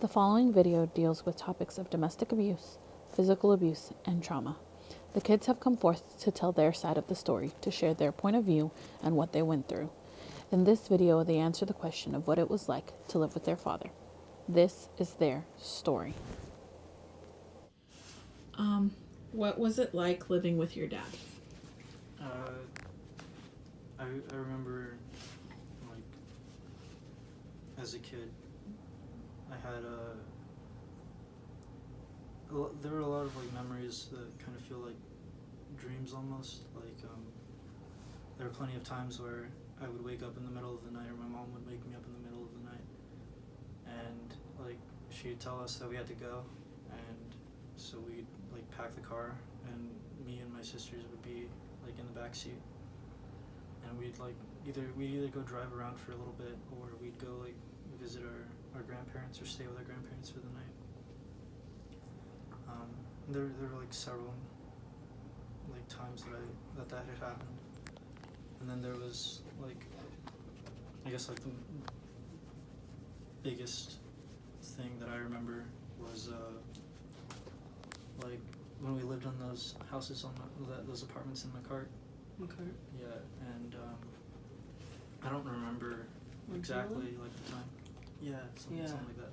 The following video deals with topics of domestic abuse, physical abuse, and trauma. The kids have come forth to tell their side of the story, to share their point of view and what they went through. In this video, they answer the question of what it was like to live with their father. This is their story. What was it like living with your dad? I remember, like, as a kid, I had there were a lot of like memories that kind of feel like dreams almost. Like, there were plenty of times where I would wake up in the middle of the night, or my mom would wake me up in the middle of the night, and like she'd tell us that we had to go, and so we'd like pack the car, and me and my sisters would be like in the back seat, and we'd either go drive around for a little bit, or we'd go like visit our grandparents or stay with our grandparents for the night. There were like several like times that had happened, and then there was like, I guess like the biggest thing that I remember was like when we lived in those houses those apartments in McCart. Okay. Yeah, and I don't remember exactly like the time. Yeah, something like that.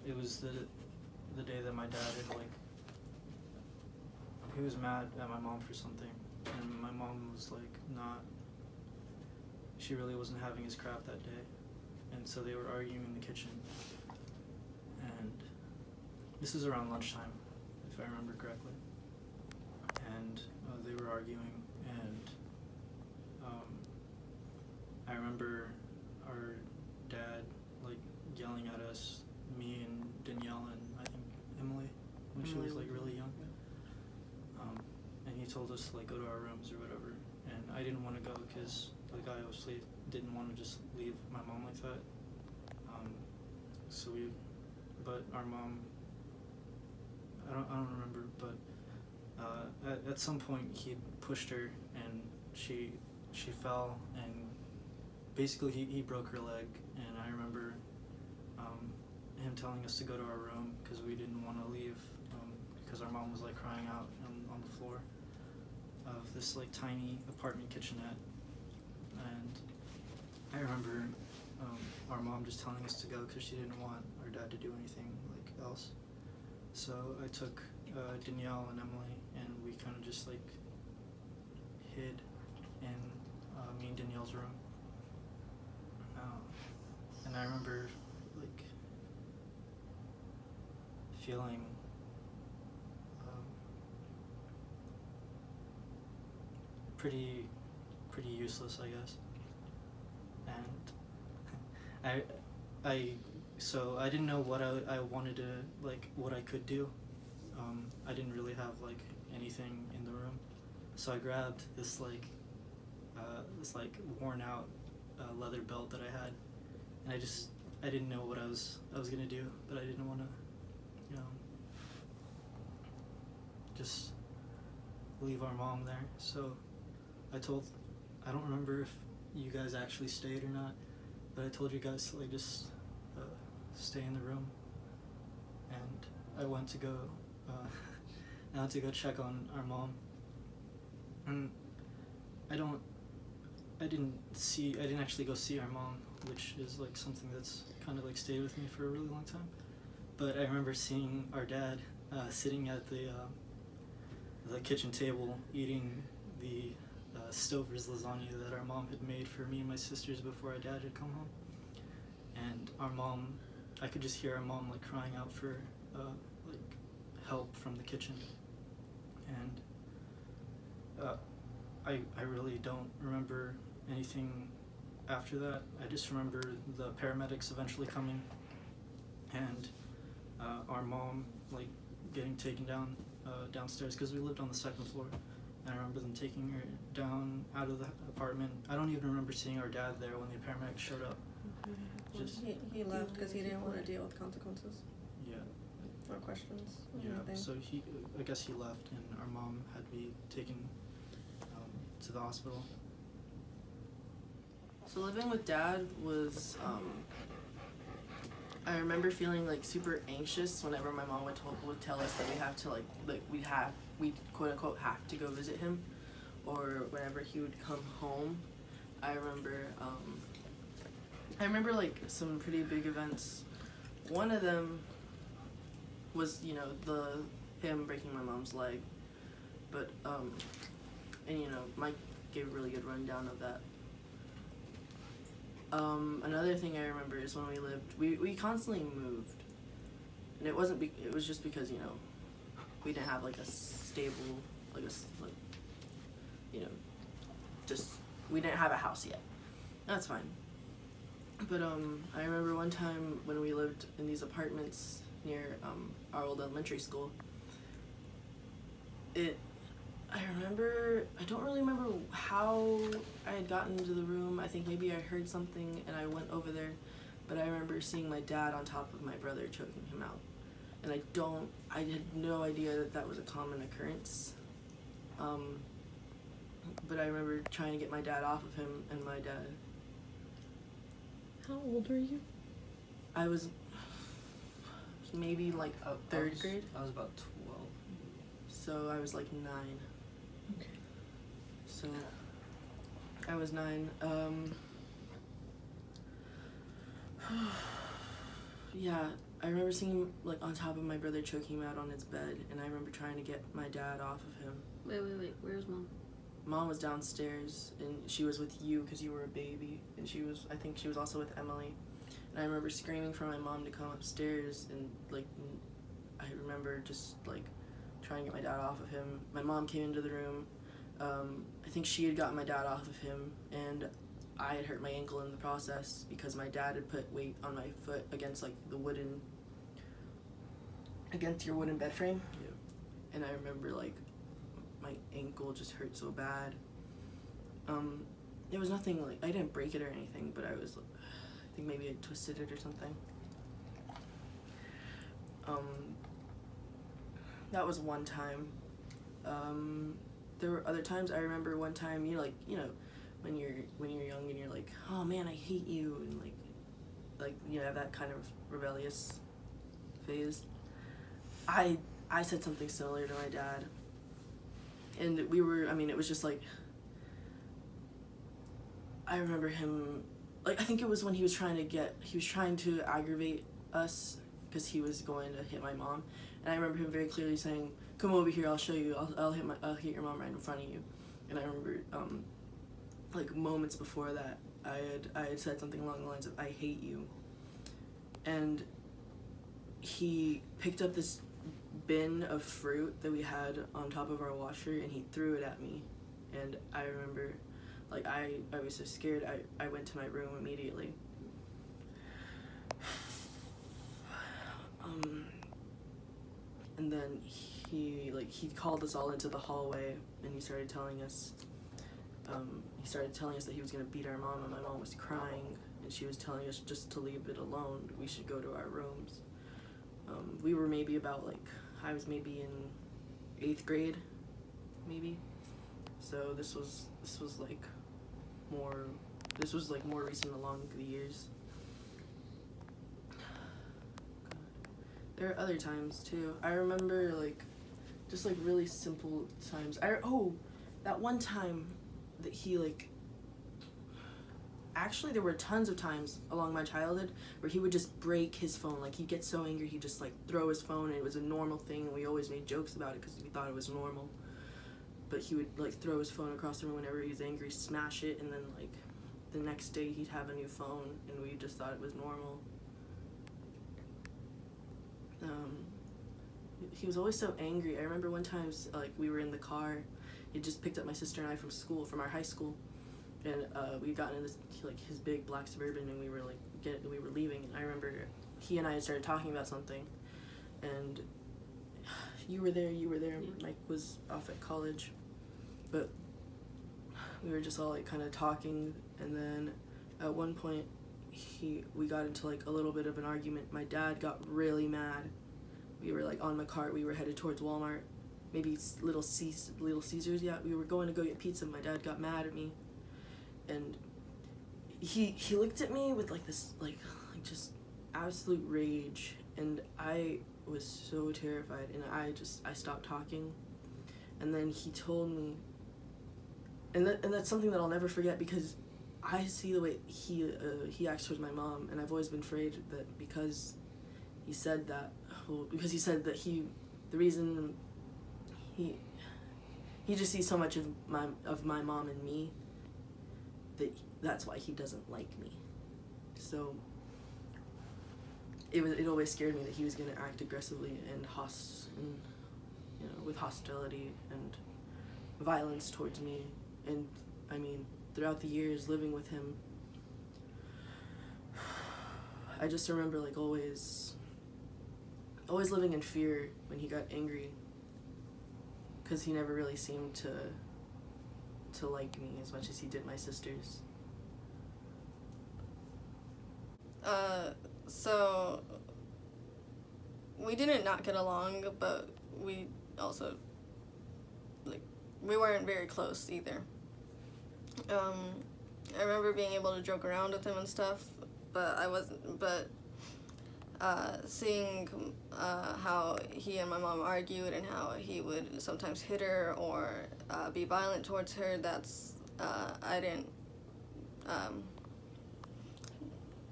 It was the day that my dad had like, he was mad at my mom for something, and my mom was like she really wasn't having his crap that day, and so they were arguing in the kitchen, and this was around lunchtime, if I remember correctly, and they were arguing, and I remember our dad like yelling at us, me and Danielle and I think Emily, when she was like really young, and he told us to like go to our rooms or whatever, and I didn't want to go because like I obviously didn't want to just leave my mom like that, but our mom, I don't remember, but at some point he pushed her and she fell, and basically he broke her leg, and I remember him telling us to go to our room because we didn't want to leave, because our mom was like crying out on the floor of this like tiny apartment kitchenette, and I remember our mom just telling us to go because she didn't want our dad to do anything like else. So I took Danielle and Emily, and we kind of just like hid in me and Danielle's room, and I remember like feeling pretty useless, I guess, and so I didn't know what I wanted to, like what I could do. I didn't really have like anything in the room, so I grabbed this like worn out leather belt that I had, and I didn't know what I was gonna do, but I didn't want to, just leave our mom there. So I don't remember if you guys actually stayed or not, but I told you guys to like just stay in the room, and I went to go check on our mom, and I didn't actually go see our mom, which is like something that's kind of like stayed with me for a really long time, but I remember seeing our dad sitting at the kitchen table eating the Stover's lasagna that our mom had made for me and my sisters before our dad had come home, and our mom, I could just hear our mom like crying out for like help from the kitchen, and I really don't remember anything after that. I just remember the paramedics eventually coming, and our mom like getting taken downstairs because we lived on the second floor, and I remember them taking her down out of the apartment. I don't even remember seeing our dad there when the paramedics showed up. He left because he didn't want to deal with consequences. Yeah. Or questions. Yeah. So I guess he left, and our mom had to be taken to the hospital. So living with Dad was, I remember feeling like super anxious whenever my mom would tell us that we have to we quote unquote have to go visit him, or whenever he would come home. I remember like some pretty big events. One of them was, you know, him breaking my mom's leg, but and you know, Mike gave a really good rundown of that. Another thing I remember is when we constantly moved, and it was just because, you know, we didn't have like a stable, you know, just, we didn't have a house yet. That's fine. But I remember one time when we lived in these apartments near our old elementary school, I don't really remember how I had gotten into the room. I think maybe I heard something and I went over there, but I remember seeing my dad on top of my brother choking him out. And I had no idea that that was a common occurrence. But I remember trying to get my dad off of him, and my dad... How old were you? I was maybe like third grade. I was about 12. So I was like 9. Okay. So I was 9. Yeah, I remember seeing him like on top of my brother choking him out on his bed, and I remember trying to get my dad off of him. Wait. Where's Mom? Mom was downstairs, and she was with you because you were a baby, and I think she was also with Emily. And I remember screaming for my mom to come upstairs, and like, I remember just like trying to get my dad off of him. My mom came into the room. I think she had gotten my dad off of him, and I had hurt my ankle in the process because my dad had put weight on my foot against like against your wooden bed frame. Yeah. And I remember like my ankle just hurt so bad. It was nothing like, I didn't break it or anything, but I think maybe I twisted it or something. That was one time. There were other times. I remember one time, you know, when you're young and you're like, oh man, I hate you, and like you have that kind of rebellious phase. I said something similar to my dad, and it was just like, I remember him, like, I think it was when he was trying to aggravate us because he was going to hit my mom, and I remember him very clearly saying, come over here, I'll show you, I'll hit your mom right in front of you. And I remember like moments before that, I had said something along the lines of, I hate you. And he picked up this bin of fruit that we had on top of our washer, and he threw it at me. And I remember, like, I was so scared, I went to my room immediately. And then he called us all into the hallway, and he started telling us that he was gonna beat our mom, and my mom was crying, and she was telling us just to leave it alone. We should go to our rooms. We were maybe about I was maybe in 8th grade, maybe. So this was more recent along the years. There are other times too. I remember just really simple times. That one time that he actually there were tons of times along my childhood where he would just break his phone. Like, he'd get so angry he'd just throw his phone, and it was a normal thing, and we always made jokes about it because we thought it was normal. But he would throw his phone across the room whenever he was angry, smash it, and then the next day he'd have a new phone, and we just thought it was normal. He was always so angry. I remember one time, we were in the car. He just picked up my sister and I from our high school, and we got in this his big black Suburban, and we were leaving. And I remember he and I had started talking about something, and you were there. Mike was off at college, but we were just all kind of talking, and then at one point we got into a little bit of an argument. My dad got really mad. We were on the cart. We were headed towards Walmart, maybe Little Caesars. Yeah, we were going to go get pizza. My dad got mad at me, and he looked at me with this just absolute rage, and I was so terrified, and I stopped talking, and then he told me, and that's something that I'll never forget, because I see the way he acts towards my mom, and I've always been afraid that because he said that, the reason he just sees so much of my mom and me, that's why he doesn't like me. So it always scared me that he was going to act aggressively and with hostility and violence towards me. And I mean, throughout the years living with him, I just remember like always living in fear when he got angry, because he never really seemed to like me as much as he did my sisters. So we didn't not get along, but we also, like, we weren't very close either. I remember being able to joke around with him and stuff, but I wasn't, but seeing how he and my mom argued and how he would sometimes hit her or be violent towards her, that's, I didn't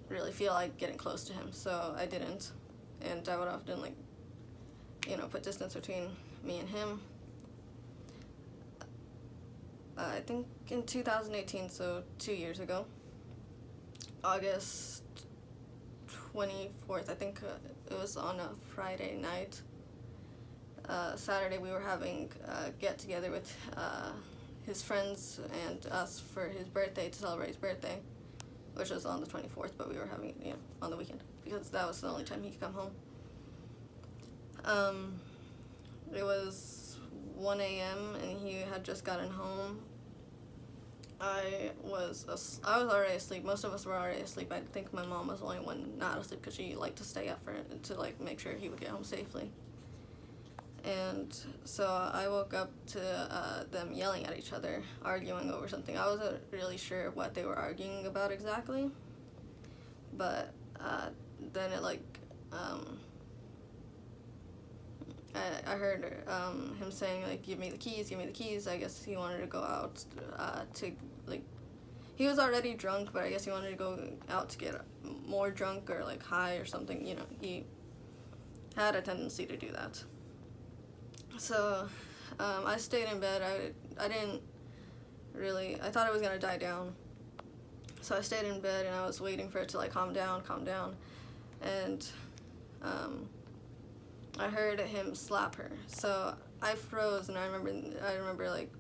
really feel like getting close to him, so I didn't. And I would often, like, put distance between me and him. I think in 2018, so 2 years ago, August 24th, I think it was on a Friday night. Saturday we were having a get-together with his friends and us for his birthday, to celebrate his birthday, which was on the 24th, but we were having it, on the weekend, because that was the only time he could come home. It was 1 a.m. and he had just gotten home. I was already asleep. Most of us were already asleep. I think my mom was the only one not asleep, because she liked to stay up to like make sure he would get home safely. And so I woke up to them yelling at each other, arguing over something. I wasn't really sure what they were arguing about exactly, but then it I heard him saying, like, give me the keys. I guess he wanted to go out to, like, he was already drunk, but I guess he wanted to go out to get more drunk or, like, high or something. He had a tendency to do that. So I stayed in bed. I didn't really, I thought it was going to die down. So I stayed in bed and I was waiting for it to, like, calm down. And I heard him slap her. So I froze, and I remember like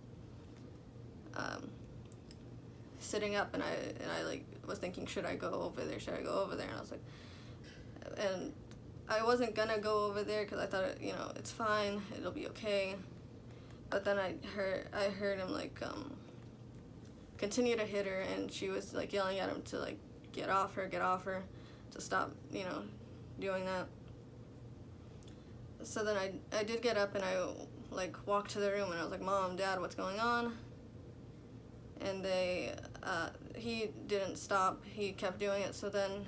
sitting up, and I like was thinking, should I go over there? And I was like, and I wasn't gonna go over there because I thought it's fine, it'll be okay. But then I heard him like continue to hit her, and she was like yelling at him to like get off her, to stop doing that. So then I did get up and I like walked to the room, and I was like, Mom, Dad, what's going on? And he didn't stop. He kept doing it. So then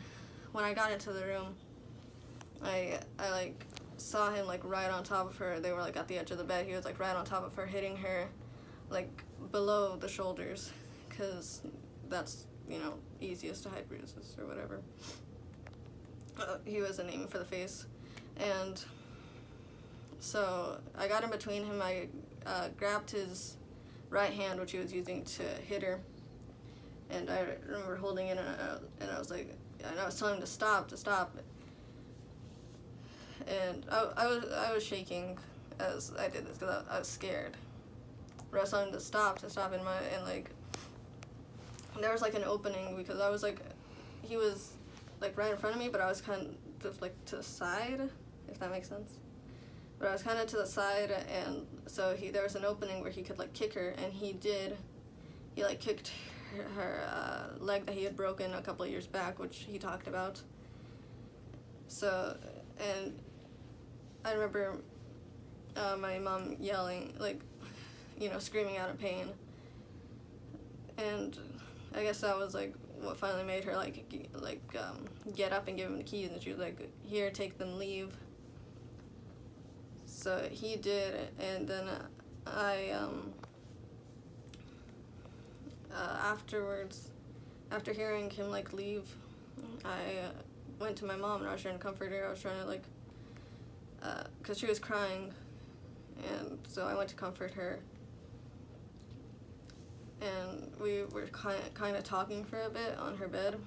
when I got into the room, I like saw him like right on top of her. They were like at the edge of the bed. He was like right on top of her, hitting her like below the shoulders, because that's easiest to hide bruises or whatever. He wasn't aiming for the face. And so I got in between him. I grabbed his right hand, which he was using to hit her, and I remember holding it, and I was like, and I was telling him to stop, and I was shaking as I did this because I was scared. But I was telling him to stop, and like there was like an opening, because I was like, he was like right in front of me, but I was kind of like to the side, if that makes sense. But I was kind of to the side, and so there was an opening where he could like kick her, and he did. He like kicked her leg that he had broken a couple of years back, which he talked about. So, and I remember my mom yelling, like, screaming out in pain. And I guess that was like what finally made her get up and give him the keys, and she was like, "Here, take them, leave." So he did, and then afterwards, after hearing him like leave, I went to my mom and I was trying to comfort her. I was trying to like, cause she was crying, and so I went to comfort her. And we were kind of talking for a bit on her bed.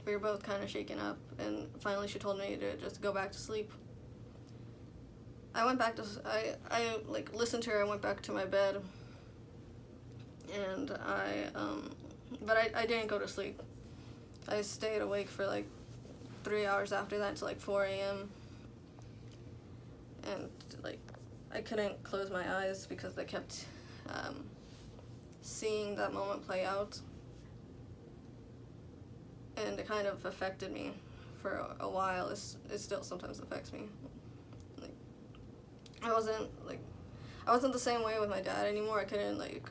We were both kind of shaken up, and finally she told me to just go back to sleep. I went back to, I like listened to her. I went back to my bed, and but I didn't go to sleep. I stayed awake for like 3 hours after that to like 4 a.m. And like I couldn't close my eyes because I kept seeing that moment play out, and it kind of affected me for a while. It still sometimes affects me. Like I wasn't the same way with my dad anymore. I couldn't like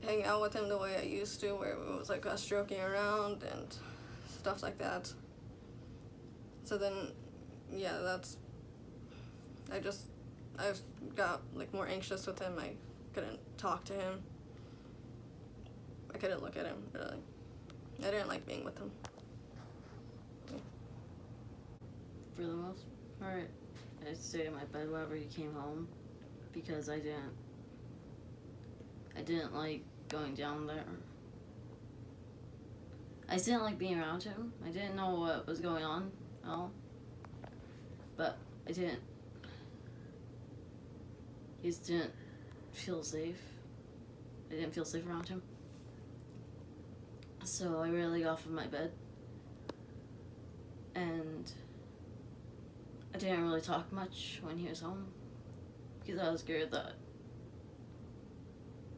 hang out with him the way I used to, where it was like us joking around and stuff like that. So then, yeah, I got like more anxious with him. I couldn't talk to him. I couldn't look at him, really. I didn't like being with him. For the most part, I stayed in my bed whenever he came home because I didn't like going down there. I just didn't like being around him. I didn't know what was going on at all. But I just didn't feel safe. I didn't feel safe around him. So I really got off of my bed. And I didn't really talk much when he was home because I was scared that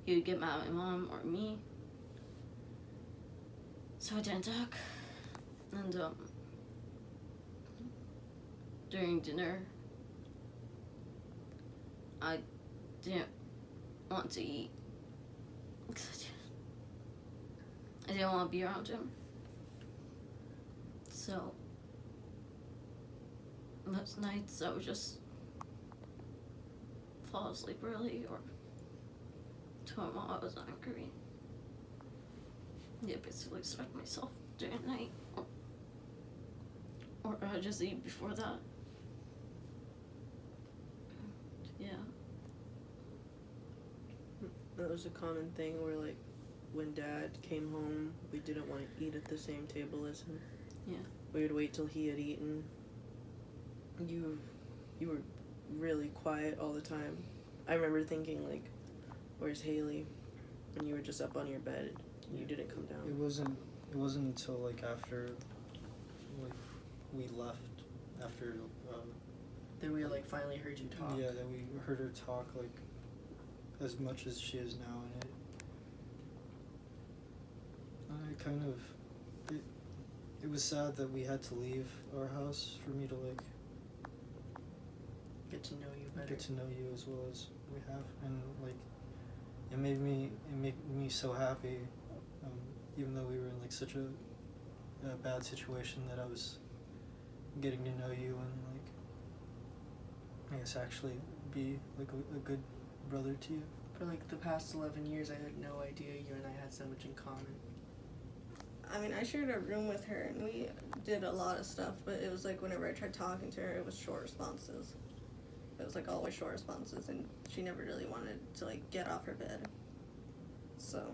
he would get mad at my mom or me. So I didn't talk. And during dinner, I didn't want to eat. I didn't want to be around him. So most nights I would just fall asleep early or tell my mom I was angry. Yeah, basically expect myself during the night. Or I'd just eat before that. Yeah. That was a common thing where, like, when Dad came home, we didn't want to eat at the same table as him. Yeah. We would wait till he had eaten. You were really quiet all the time. I remember thinking, like, where's Haley? When you were just up on your bed, you didn't come down. It wasn't until like after like we left after Then we like finally heard you talk. yeah, that we heard her talk like as much as she is now, and it was sad that we had to leave our house for me to like Get to know you better. get to know you as well as we have, and like it made me so happy, even though we were in like such a bad situation, that I was getting to know you and like I guess actually be like a good brother to you. For like the past 11 years, I had no idea you and I had so much in common. I mean, I shared a room with her, and we did a lot of stuff, but it was like whenever I tried talking to her, it was short responses. It was like always short responses, and she never really wanted to like get off her bed. So